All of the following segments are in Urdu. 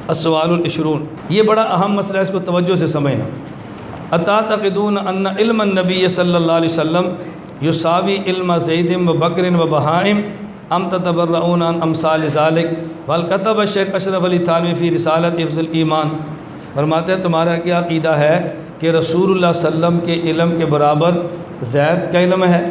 السوال العشرون، یہ بڑا اہم مسئلہ ہے، اس کو توجہ سے سمجھنا۔ اتعتقدون ان علم النبی صلی اللہ علیہ وسلم یساوی علم زید و بکر و بہائم ام تتبرؤون عن امثال ذلک؟ بل کتب شیخ اشرف علی تھانوی فی رسالت حفظ الایمان، فرماتے ہیں تمہارا کیا عقیدہ ہے کہ رسول اللہ صلی اللہ علیہ وسلم کے علم کے برابر زید کا علم ہے،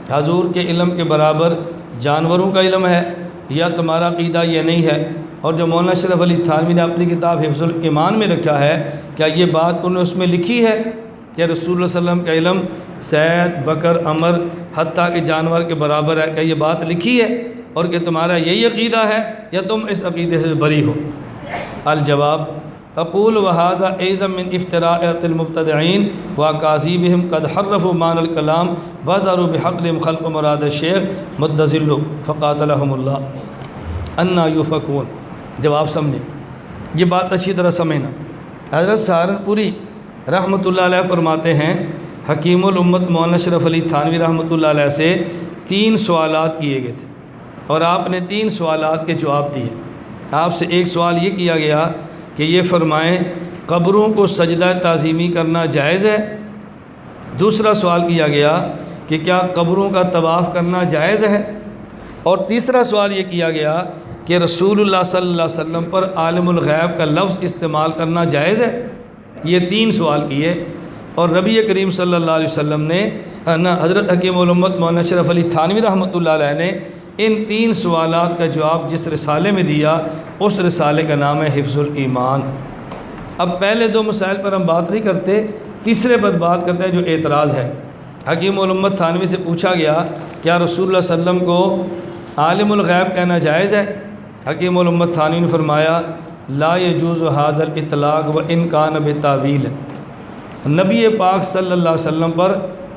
حضور کے علم کے برابر جانوروں کا علم ہے، یا تمہارا عقیدہ یہ نہیں ہے؟ اور جو مولانا اشرف علی تھانوی نے اپنی کتاب حفظ الایمان میں رکھا ہے، کیا یہ بات انہوں نے اس میں لکھی ہے کہ رسول اللہ صلی اللہ علیہ وسلم کا علم زید، بکر، عمر حتیٰ کہ جانور کے برابر ہے؟ کیا یہ بات لکھی ہے؟ اور کہ تمہارا یہی عقیدہ ہے یا تم اس عقیدے سے بری ہو؟ الجواب، اقول وہذا اعظم من افتراءات المبتدعین واکاذیبہم قد حرفوا معنی الکلام وظہروا بحقهم خلق مراد الشیخ مدظل فقاتلہم اللہ انا یوفکون۔ جواب سمجھیں، یہ بات اچھی طرح سمجھنا۔ حضرت سہارنپوری رحمۃ اللہ علیہ فرماتے ہیں حکیم الامت مولانا اشرف علی تھانوی رحمۃ اللہ علیہ سے 3 سوالات کیے گئے تھے اور آپ نے 3 سوالات کے جواب دیے۔ آپ سے ایک سوال یہ کیا گیا کہ یہ فرمائیں قبروں کو سجدہ تعظیمی کرنا جائز ہے؟ دوسرا سوال کیا گیا کہ کیا قبروں کا طواف کرنا جائز ہے؟ اور تیسرا سوال یہ کیا گیا کہ رسول اللہ صلی اللہ علیہ وسلم پر عالم الغیب کا لفظ استعمال کرنا جائز ہے؟ یہ 3 سوال کیے اور نبی کریم صلی اللہ علیہ وسلم نے حضرت حکیم الامت مولانا اشرف علی تھانوی رحمۃ اللہ علیہ نے ان 3 سوالات کا جواب جس رسالے میں دیا اس رسالے کا نام ہے حفظ الایمان۔ اب پہلے 2 مسائل پر ہم بات نہیں کرتے، تیسرے پر بات کرتے ہیں جو اعتراض ہے۔ حکیم الامت تھانوی سے پوچھا گیا کیا رسول اللہ صلی اللہ علیہ وسلم کو عالم الغیب کہنا جائز ہے؟ حکیم الامت تھانوی نے فرمایا لا یجوز ھذا الاطلاق و ان کان بتاویل، نبی پاک صلی اللہ علیہ وسلم پر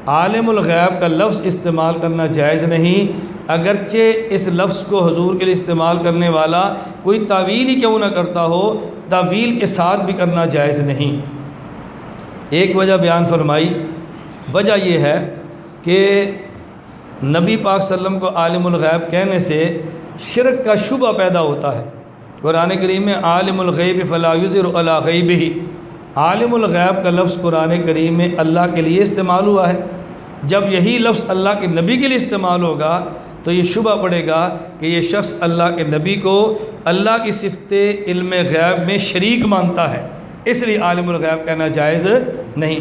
عالم الغیب کا لفظ استعمال کرنا جائز نہیں، اگرچہ اس لفظ کو حضور کے لیے استعمال کرنے والا کوئی تعویل ہی کیوں نہ کرتا ہو، تعویل کے ساتھ بھی کرنا جائز نہیں۔ ایک وجہ بیان فرمائی، وجہ یہ ہے کہ نبی پاک صلی اللہ علیہ وسلم کو عالم الغیب کہنے سے شرک کا شبہ پیدا ہوتا ہے۔ قرآن کریم میں عالم الغیب فلا یظہر علی غیبہ، عالم الغیب کا لفظ قرآن کریم میں اللہ کے لیے استعمال ہوا ہے۔ جب یہی لفظ اللہ کے نبی کے لیے استعمال ہوگا تو یہ شبہ پڑے گا کہ یہ شخص اللہ کے نبی کو اللہ کی صفت علم غیب میں شریک مانتا ہے، اس لیے عالم الغیب کہنا جائز نہیں۔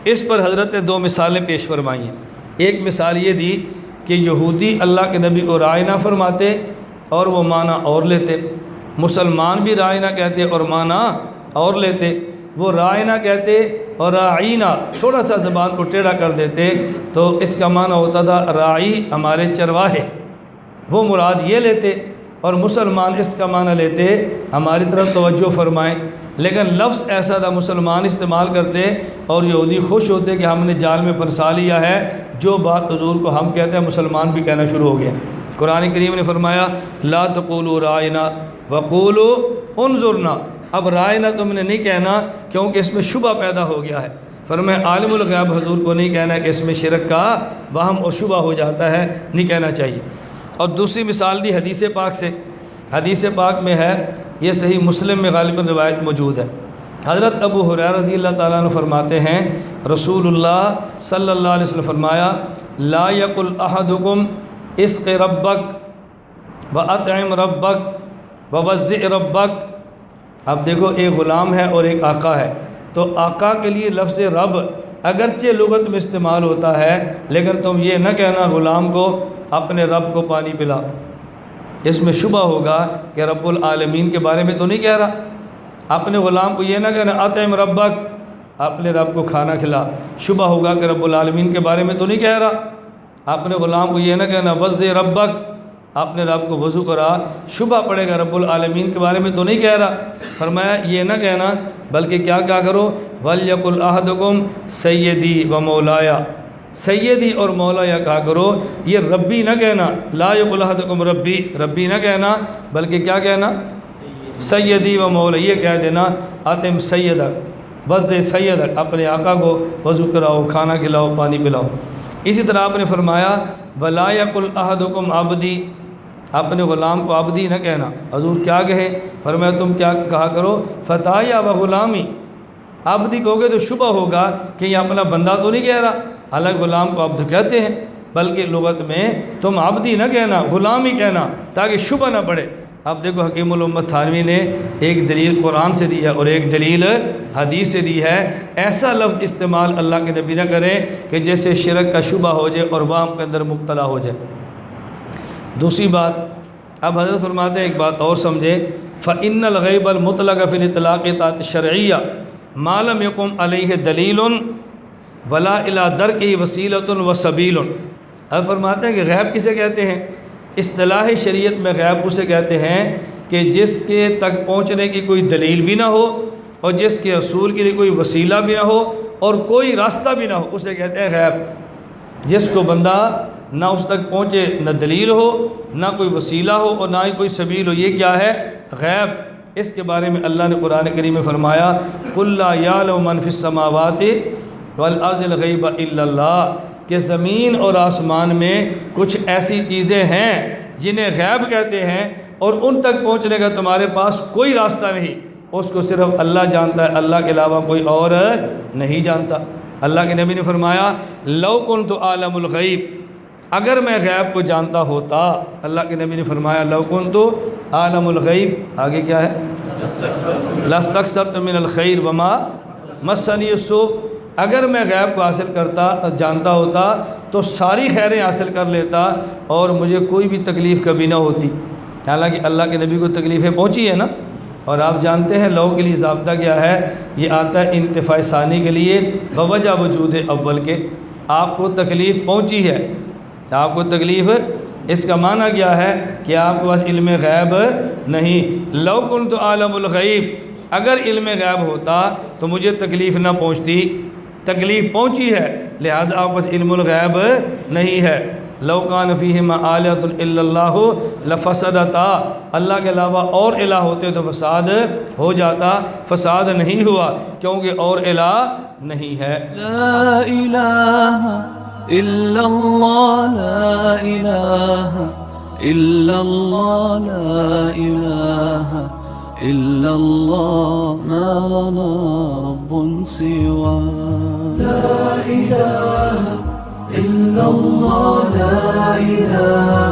اس پر حضرت نے 2 مثالیں پیش فرمائی ہیں۔ ایک مثال یہ دی کہ یہودی اللہ کے نبی کو رائے نہ فرماتے اور وہ معنی اور لیتے، مسلمان بھی رائے نہ کہتے اور معنی اور لیتے، وہ رائے نہ کہتے اور راعینہ تھوڑا سا زبان کو ٹیڑھا کر دیتے تو اس کا معنی ہوتا تھا راعی ہمارے چرواہے، وہ مراد یہ لیتے، اور مسلمان اس کا معنی لیتے ہماری طرف توجہ فرمائیں۔ لیکن لفظ ایسا تھا مسلمان استعمال کرتے اور یہودی خوش ہوتے کہ ہم نے جال میں پھنسا لیا ہے، جو بات حضور کو ہم کہتے ہیں مسلمان بھی کہنا شروع ہو گیا۔ قرآن کریم نے فرمایا لا تقولوا رائنا وقولوا انظرنا، اب رائنا تم نے نہیں کہنا کیونکہ اس میں شبہ پیدا ہو گیا ہے۔ فرمایا عالم الغیب حضور کو نہیں کہنا کہ اس میں شرک کا وہم اور شبہ ہو جاتا ہے، نہیں کہنا چاہیے۔ اور دوسری مثال دی حدیث پاک سے، حدیث پاک میں ہے، یہ صحیح مسلم میں غالباً روایت موجود ہے۔ حضرت ابو ہریرہ رضی اللہ تعالیٰ عنہ فرماتے ہیں رسول اللہ صلی اللہ علیہ وسلم فرمایا لا یقل احدکم اسق ربک واطعم ربک ووزع ربک۔ اب دیکھو ایک غلام ہے اور ایک آقا ہے، تو آقا کے لیے لفظ رب اگرچہ لغت میں استعمال ہوتا ہے، لیکن تم یہ نہ کہنا غلام کو اپنے رب کو پانی پلا، اس میں شبہ ہوگا کہ رب العالمین کے بارے میں تو نہیں کہہ رہا۔ اپنے غلام کو یہ نہ کہنا اطعم ربک، اپنے رب کو کھانا کھلا، شبہ ہوگا کہ رب العالمین کے بارے میں تو نہیں کہہ رہا۔ اپنے غلام کو یہ نہ کہنا وضع ربک، اپنے رب کو وضو کرا، شبہ پڑے گا رب العالمین کے بارے میں تو نہیں کہہ رہا۔ فرمایا یہ نہ کہنا بلکہ کیا کرو وَلْيَقُلْ أَحَدُكُمْ سیدی و مولایا، سیدی اور مولایا کہا کرو، یہ ربی نہ کہنا، لا یقل احدکم ربی، ربی نہ کہنا بلکہ کیا کہنا سیدی و مولا، یہ کہہ دینا اطعم سیدک وضع سیدک، اپنے آقا کو وضو کراؤ، کھانا کھلاؤ، پانی پلاؤ۔ اسی طرح آپ نے فرمایا وَلَا يَقُلْ أَحَدُكُمْ عَبْدِي، اپنے غلام کو عبدی نہ کہنا۔ حضور کیا کہیں؟ فرمایا تم کیا کہا کرو، فتح یا و غلامی۔ عبدی کہو گے تو شبہ ہوگا کہ یہ اپنا بندہ تو نہیں کہہ رہا، حالانکہ غلام کو عبد کہتے ہیں، بلکہ لغت میں تم عبدی نہ کہنا، غلام ہی کہنا، تاکہ شبہ نہ پڑے۔ اب دیکھو حکیم الامت تھانوی نے ایک دلیل قرآن سے دی ہے اور ایک دلیل حدیث سے دی ہے۔ ایسا لفظ استعمال اللہ کے نبی نہ کریں کہ جیسے شرک کا شبہ ہو جائے اور وہم کے اندر مبتلا ہو جائے۔ دوسری بات، اب حضرت فرماتے ہیں ایک بات اور سمجھے، فَإِنَّ الْغَيْبَ الْمُطْلَقَ فِي الْإِطْلَاقِ طاعت شرعیہ ما لم يقم علیہ دلیل ولا الی درکہ وسیلۃ وسبیل۔ اب فرماتے ہیں کہ غیب کسے کہتے ہیں؟ اصطلاح شریعت میں غیب اسے کہتے ہیں کہ جس کے تک پہنچنے کی کوئی دلیل بھی نہ ہو اور جس کے حصول کے لیے کوئی وسیلہ بھی نہ ہو اور کوئی راستہ بھی نہ ہو، اسے کہتے ہیں غیب۔ جس کو بندہ نہ اس تک پہنچے، نہ دلیل ہو، نہ کوئی وسیلہ ہو اور نہ ہی کوئی سبیل ہو، یہ کیا ہے؟ غیب۔ اس کے بارے میں اللہ نے قرآن کریم میں فرمایا قُلْ لَا يَعْلَمُ مَنْ فِي السَّمَاوَاتِ وَالْأَرْضِ الْغَيْبَ إِلَّا اللَّهُ، کہ زمین اور آسمان میں کچھ ایسی چیزیں ہیں جنہیں غیب کہتے ہیں اور ان تک پہنچنے کا تمہارے پاس کوئی راستہ نہیں، اس کو صرف اللہ جانتا ہے، اللہ کے علاوہ کوئی اور نہیں جانتا۔ اللہ کے نبی نے فرمایا لَوْ كُنْتُ أَعْلَمُ الْغَيْبَ، اگر میں غیب کو جانتا ہوتا، اللہ کے نبی نے فرمایا لَوْ كُنْتُ أَعْلَمُ الْغَيْبَ، آگے کیا ہے؟ لَاسْتَكْثَرْتُ مِنَ الْخَيْرِ وَمَا مَسَّنِيَ السُّوءُ، اگر میں غیب کو حاصل کرتا، جانتا ہوتا تو ساری خیریں حاصل کر لیتا اور مجھے کوئی بھی تکلیف کبھی نہ ہوتی۔ حالانکہ اللہ کے نبی کو تکلیفیں پہنچی ہیں نا، اور آپ جانتے ہیں لو کے لیے ضابطہ کیا ہے؟ یہ آتا ہے انتفاع ثانی کے لیے بوجہ وجود اول کے۔ آپ کو تکلیف پہنچی ہے، آپ کو تکلیف، اس کا معنی کیا ہے کہ آپ کے پاس علم غیب نہیں۔ لو کنت عالم الغیب، اگر علم غیب ہوتا تو مجھے تکلیف نہ پہنچتی، تکلیف پہنچی ہے لہذا آپ پاس علم الغیب نہیں ہے۔ لو کان فیہما آلہۃ الا اللہ لفسدتا، اللہ کے علاوہ اور الہ ہوتے تو فساد ہو جاتا، فساد نہیں ہوا کیونکہ اور الہ نہیں ہے۔ لا الہ الا اللہ، لا الہ الا اللہ، لا الہ الا اللہ، ما لنا رب سوا۔ لا الہ الا اللہ، لا الہ